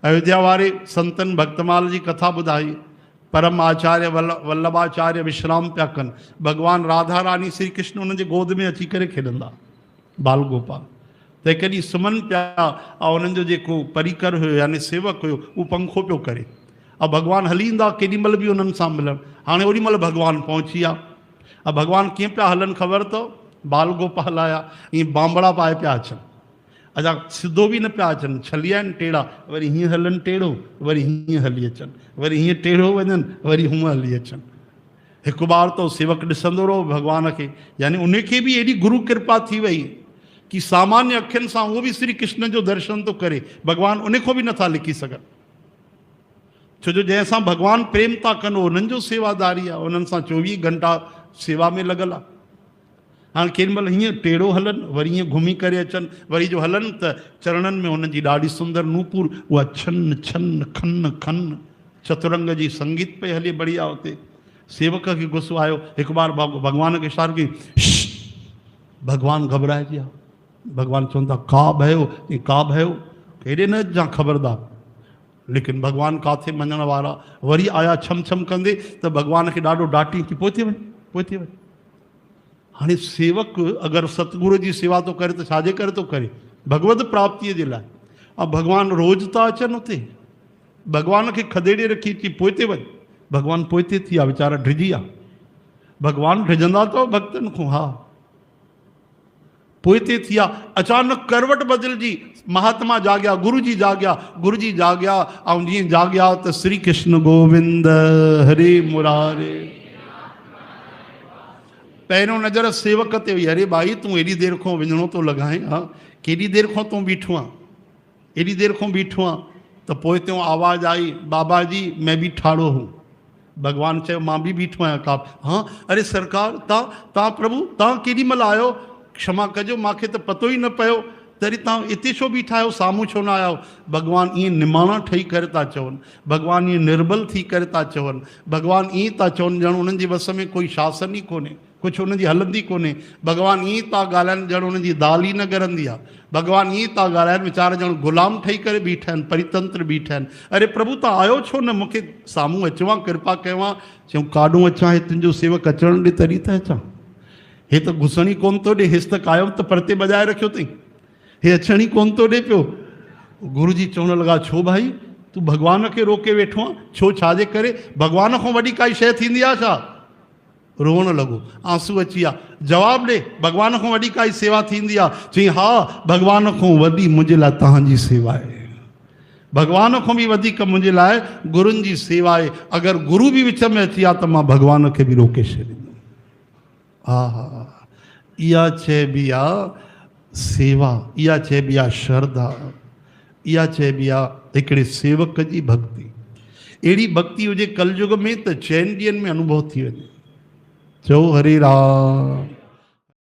अयोध्या वारे संतन भक्तमाल जी कथा ॿुधाई। परम आचार्य वल्लभाचार्य विश्राम पिया कनि। भगवान राधा रानी श्री कृष्ण उनजे गोद में अची करे खेॾंदा बाल गोपाल। त कॾहिं सुम्हनि पिया ऐं उन्हनि जो जेको परिकर हुयो यानी सेवक हुयो उहो पंखो पियो करे ऐं भॻवानु हली ईंदा केॾी महिल बि उन्हनि सां मिलणु। हाणे ओॾी महिल भॻवानु पहुची विया। ऐं भॻवानु कीअं पिया हलनि ख़बर अथव? बाल गोपाल आया ईअं बांबड़ा पाए पिया अचनि। अच्छा सिधो बि न पिया अचनि, छलिया आहिनि टेढ़ा, वरी हीअं हलनि टेढ़ो, वरी हीअं हली अचनि, वरी हीअं टेढ़ो वञनि, वरी हूअं हली अचनि। हिकु बार तो सेवक ॾिसंदो रहो भॻवान खे, यानी उनखे बि एॾी गुरु कृपा थी वई कि सामान्य अखियुनि सां उहो बि श्री कृष्ण जो दर्शन थो करे। भॻवानु उन खां बि नथा लिकी सघनि, छो जो जंहिंसां भॻवानु प्रेम था कनि उन्हनि जो सेवादारी आहे, उन्हनि सां 24 घंटा सेवा में लॻल आहे। हाणे केॾी महिल हीअं टेढ़ो हलनि, वरी हीअं घुमी करे अचनि, वरी जो हलनि त चरणनि में हुननि जी ॾाढी सुंदर नूपुर उहा छन छन खन खन चतुरंग जी संगीत पई हले बढ़िया। हुते सेवक खे गुस्सो आयो। हिकु बार भॻवान खे इशारो कई, भॻवानु घबराइजी विया। भॻवानु चवनि था का भयो, का भयो, हेॾे न जा ख़बरदार। लेकिन भॻवानु काथे मञण वारा, वरी आया छम छम कंदे त भॻवान खे ॾाढो डांटी कि पोइ थी वञे, पोइ थी वञे। हाणे सेवक अगरि सतगुरु जी सेवा थो करे त छाजे करे थो करे? भगवत प्राप्तीअ जे लाइ। ऐं भॻवानु रोज़ था अचनि हुते, भॻवान खे खदेड़े रखी थी पोइ ते वञ। भॻवानु पोइ ते थी विया, वीचारा ड्रिजी विया। भॻवानु ड्रिजंदा अथव भक्तनि खां? हा, पोइ ते थी विया। अचानक करवट बदिलजी, महात्मा जाॻिया, गुरु जी जाॻिया, गुरु जी जाॻिया। ऐं जीअं जाॻिया त श्री कृष्ण गोविंद हरे मुरारे। पहिरियों नज़र सेवक ते हुई, अरे भाई तूं एॾी देरि खां विञणो थो लॻाएं, हा केॾी देरि खां तूं बीठो आहे, एॾी देरि खां बीठो आहे। त पोइ ते आवाज़ आई, बाबा जी मैं बि ठाड़ो हूं। भॻवानु चयो मां बि बीठो आहियां का। हाँ, अरे सरकार तव्हां प्रभु तव्हां केॾी महिल आयो? क्षमा कजो मूंखे त पतो ई न पियो, तरी तव्हां हिते छो बीठा आहियो, साम्हूं छो न आहियो? भॻवानु ईअं निमाणा ठही करे था चवनि, भॻवानु ईअं निर्बल थी करे था चवनि, भॻवानु ईअं था चवनि ॼण उन्हनि जे वस में कोई शासन ई कोन्हे, कुझु उन्हनि जी हलंदी कोन्हे। भॻवानु ईअं था ॻाल्हाइनि ॼण उन्हनि जी दाल ई न ॻरंदी आहे। भॻवानु ईअं था ॻाल्हाइनि वीचारा ॼण गुलाम ठही करे बीठा आहिनि, परितंत्र बीठा आहिनि। अरे प्रभु तव्हां आयो छो न? मूंखे साम्हूं अचो आहे, कृपा कयो आहे। चऊं काॾूं अचां, हे तुंहिंजो सेवक अचण ॾे तॾहिं त अचां। हे त घुसण ई कोन थो ॾे, हिस त क़ाइमु त परते बजाए रखियो अथई, हे अचण ई कोन थो ॾे पियो। गुरु जी चवण लॻा, छो भाई तूं भॻवान खे रोके वेठो आहे? छो, छाजे करे? भॻवान खां वॾी काई शइ थींदी आहे छा? रोअण लॻो, आंसू अची विया। जवाबु ॾे, भॻवान खां वॾी काई सेवा थींदी आहे? चई हा, भॻवान खां वॾी मुंहिंजे लाइ तव्हांजी सेवा आहे। भॻवान खां बि वधीक मुंहिंजे लाइ गुरुनि जी सेवा आहे। अगरि गुरु बि विच में अची विया त मां भॻवान खे बि रोके छॾींदुमि। हा हा, इहा चइबी आहे सेवा, इहा चइबी आहे श्रद्धा, इहा चइबी आहे हिकिड़े सेवक जी भक्ति। अहिड़ी भक्ति हुजे कलयुग में त चइनि ॾींहंनि में अनुभव थी वञे। चओ हरे राम।